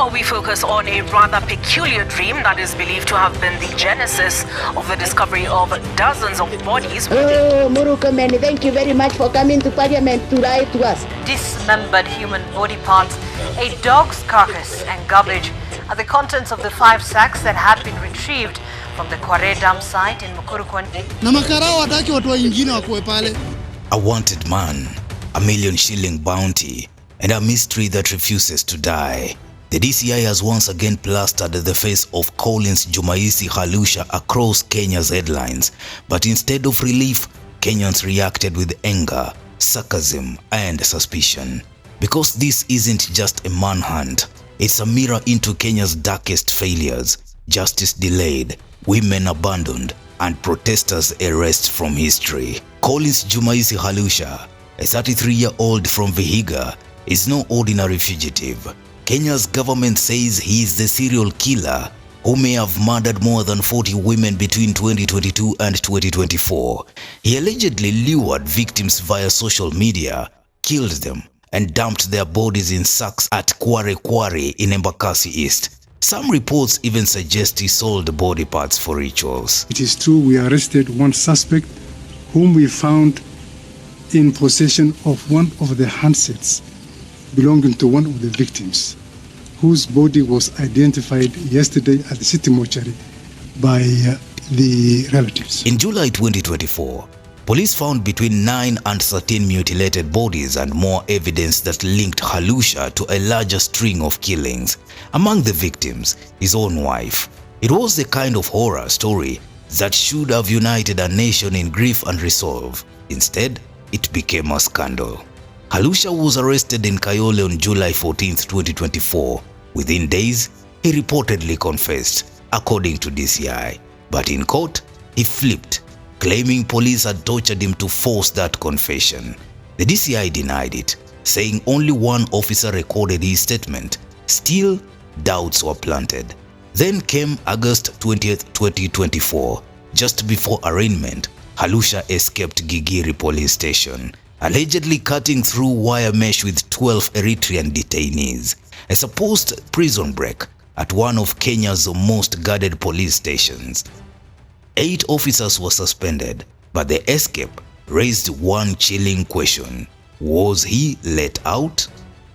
Now we focus on a rather peculiar dream that is believed to have been the genesis of the discovery of dozens of bodies. Oh, Murukameni, thank you very much for coming to Parliament to write to us. Dismembered human body parts, a dog's carcass and garbage are the contents of the 5 sacks that had been retrieved from the Kware dam site in Mukurukwan. A wanted man, a $1 million bounty, and a mystery that refuses to die. The DCI has once again plastered the face of Collins Jumaisi Khalusha across Kenya's headlines, but instead of relief, Kenyans reacted with anger, sarcasm, and suspicion. Because this isn't just a manhunt, it's a mirror into Kenya's darkest failures: justice delayed, women abandoned, and protesters erased from history. Collins Jumaisi Khalusha, a 33-year-old from Vihiga, is no ordinary fugitive. Kenya's government says he is the serial killer who may have murdered more than 40 women between 2022 and 2024. He allegedly lured victims via social media, killed them, and dumped their bodies in sacks at Kware in Embakasi East. Some reports even suggest he sold body parts for rituals. It is true we arrested one suspect whom we found in possession of one of the handsets belonging to one of the victims, whose body was identified yesterday at the city mortuary by the relatives. In July 2024, police found between 9 and 13 mutilated bodies and more evidence that linked Khalusha to a larger string of killings. Among the victims, his own wife. It was the kind of horror story that should have united a nation in grief and resolve. Instead, it became a scandal. Khalusha was arrested in Kayole on July 14, 2024. Within days, he reportedly confessed, according to DCI. But in court, he flipped, claiming police had tortured him to force that confession. The DCI denied it, saying only one officer recorded his statement. Still, doubts were planted. Then came August 20, 2024. Just before arraignment, Khalusha escaped Gigiri police station, allegedly cutting through wire mesh with 12 Eritrean detainees. A supposed prison break at one of Kenya's most guarded police stations. 8 officers were suspended, but the escape raised one chilling question: was he let out?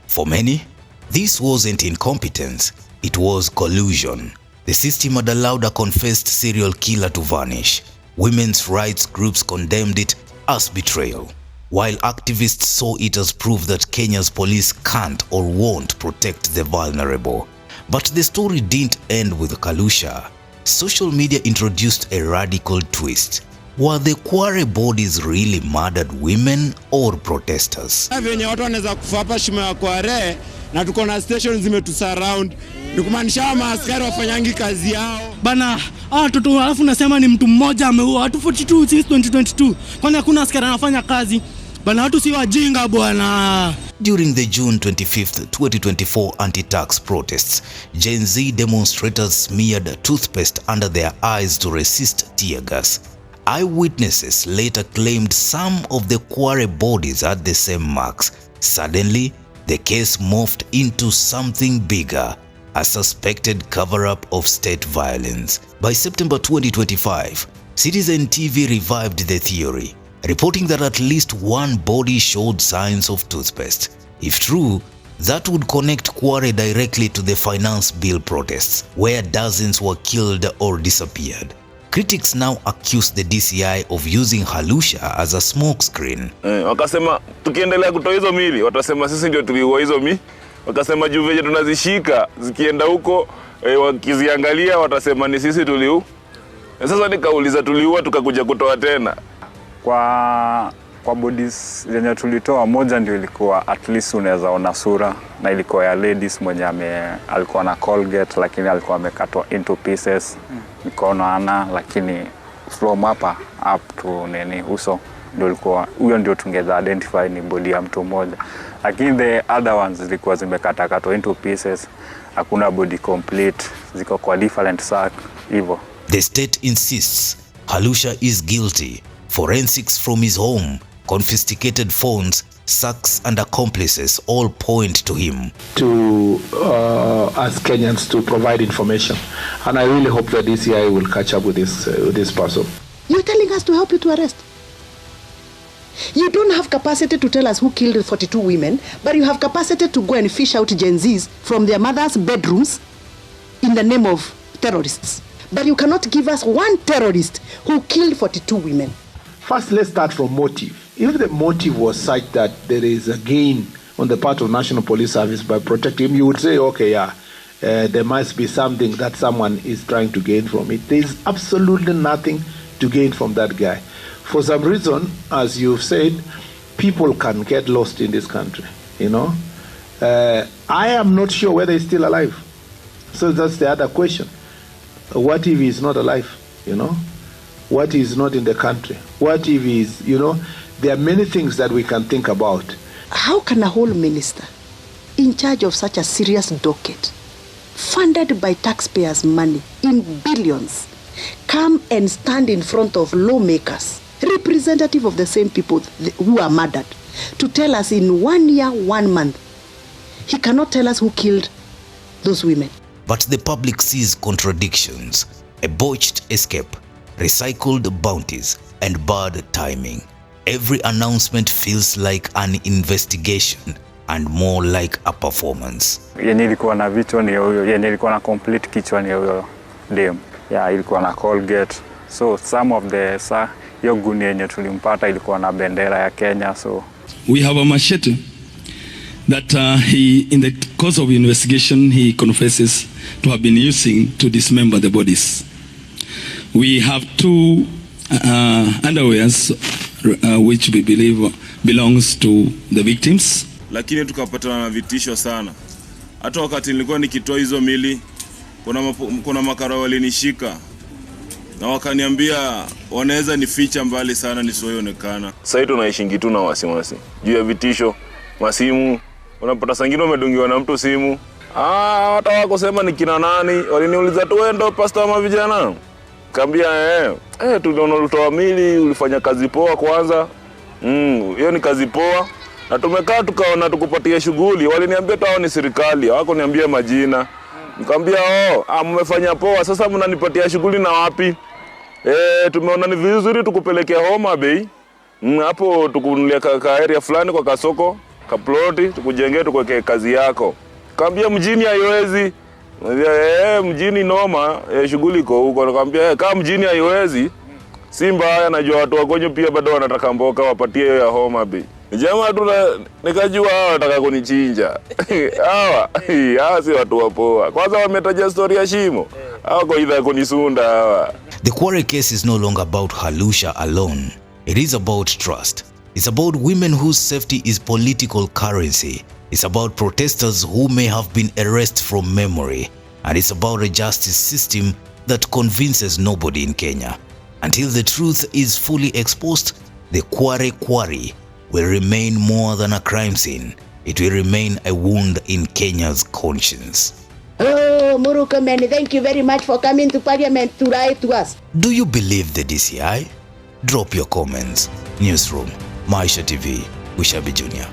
For many, this wasn't incompetence, it was collusion. The system had allowed a confessed serial killer to vanish. Women's rights groups condemned it as betrayal, while activists saw it as proof that Kenya's police can't or won't protect the vulnerable. But the story didn't end with Khalusha. Social media introduced a radical twist. Were the Kware bodies really murdered women or protesters? Venye watu wanaweza kufa hapa shimo ya Kware na tuko na stations zimetusurround. Ni kumaanisha maaskari wafanyangi kazi yao. Bana, watoto alafu nasema ni mtu mmoja ameua watu 42 since 2022. Kwani hakuna askari anafanya kazi? Bana, watu si wajinga bwana. During the June 25, 2024 anti-tax protests, Gen Z demonstrators smeared toothpaste under their eyes to resist tear gas. Eyewitnesses later claimed some of the Kware bodies had the same marks. Suddenly, the case morphed into something bigger, a suspected cover-up of state violence. By September 2025, Citizen TV revived the theory, reporting that at least one body showed signs of toothpaste. If true, that would connect Kware directly to the finance bill protests, where dozens were killed or disappeared. Critics now accuse the DCI of using Khalusha as a smokescreen. Wakasema tukiendelea kutoa hizo mili, watasema sisi ndio tuliua hizo mili. Wakasema juu veje tunazishika, zikienda huko wakiziangalia watasema ni sisi tuliua. Sasa nikauliza tuliua tukakuja kutoa tena. Kwa bodies zenye tulitoa, moja ndio ilikuwa at least unaweza ona sura, na ilikuwa ya ladies mwenye alikuwa na Colgate lakini alikuwa amekatwa into pieces. Mikono ana, lakini from hapa up to uso ndio ilikuwa, huyo ndio tungeza identify ni body ya mtu mmoja. Lakini the other ones zilikuwa zimekatwa into pieces, hakuna body complete, ziko kwa different sack hivyo. The state insists Khalusha is guilty. Forensics from his home, confiscated phones, sacks and accomplices all point to him. To as Kenyans to provide information. And I really hope that DCI will catch up with this person. You're telling us to help you to arrest. You don't have capacity to tell us who killed 42 women, but you have capacity to go and fish out Gen Zs from their mothers' bedrooms in the name of terrorists. But you cannot give us one terrorist who killed 42 women. First, let's start from motive. If the motive was such that there is a gain on the part of National Police Service by protecting him, you would say, okay, yeah, there must be something that someone is trying to gain from it. There is absolutely nothing to gain from that guy. For some reason, as you've said, people can get lost in this country, you know. I am not sure whether he's still alive. So that's the other question. What if he's not alive, you know? What if he's not in the country? What if he's, you know? There are many things that we can think about. How can a whole minister in charge of such a serious docket, funded by taxpayers' money in billions, come and stand in front of lawmakers, representative of the same people who are murdered, to tell us in 1 year, 1 month, he cannot tell us who killed those women? But the public sees contradictions, a botched escape, recycled bounties, and bad timing. Every announcement feels like an investigation and more like a performance. Yenye ilikuwa na vichwa ni huyo, yenye ilikuwa na complete kichwa ni huyo dem. Yeah, ilikuwa na Colgate. So some of the hiyo guni yenye tulimpata ilikuwa na bendera ya Kenya. So we have a machete that he, in the course of investigation, he confesses to have been using to dismember the bodies. We have 2 underwears which we believe belongs to the victims. Lakini tukapatana na vitisho sana. Hata wakati nilikuwa nikitoa hizo mili, kuna makara walinishika na wakaniambia wanaweza nificha mbali sana nisioonekana. Sasa tunaishi tu na wasiwasi juu ya vitisho, masimu. Unapata sangino umedungiwa na mtu simu. Hata wako sema ni kina nani, waliniuliza tu wewe ndo pastor wa vijana. Kaambia tuliona ulitoa mili, ulifanya kazi poa kwanza. Hiyo ni kazi poa. Na tumekaa tukaona tukupatie shughuli. Waliniambia tao ni serikali, hawako niambia majina. Nikamwambia mmefanya poa, sasa mnanipatia shughuli na wapi? Tumeona ni vizuri tukupelekea Homa Bay. Hapo tukunulia ka area fulani kwa kasoko, ka ploti, tukujengee tukweke kazi yako. Kaambia mjini haiwezi. Mjini noma, shughuli iko huko. Nikamwambia kama mjini haiwezi, si mbaya, najua watu wagonyo pia bado wanataka mboka wapatie ya Homa Bay. Jamaa tu nikajua wanataka kunichinja. Hawa si watu wapoa. Kwanza wametaja story ya shimo. Hawako idha kunisunda hawa. The Kware case is no longer about Khalusha alone. It is about trust. It's about women whose safety is political currency. It's about protesters who may have been erased from memory. And it's about a justice system that convinces nobody in Kenya. Until the truth is fully exposed, the Kware quarry will remain more than a crime scene. It will remain a wound in Kenya's conscience. Oh, Murukameni, thank you very much for coming to Parliament to write to us. Do you believe the DCI? Drop your comments. Newsroom, Maisha TV, Ushabi Jr.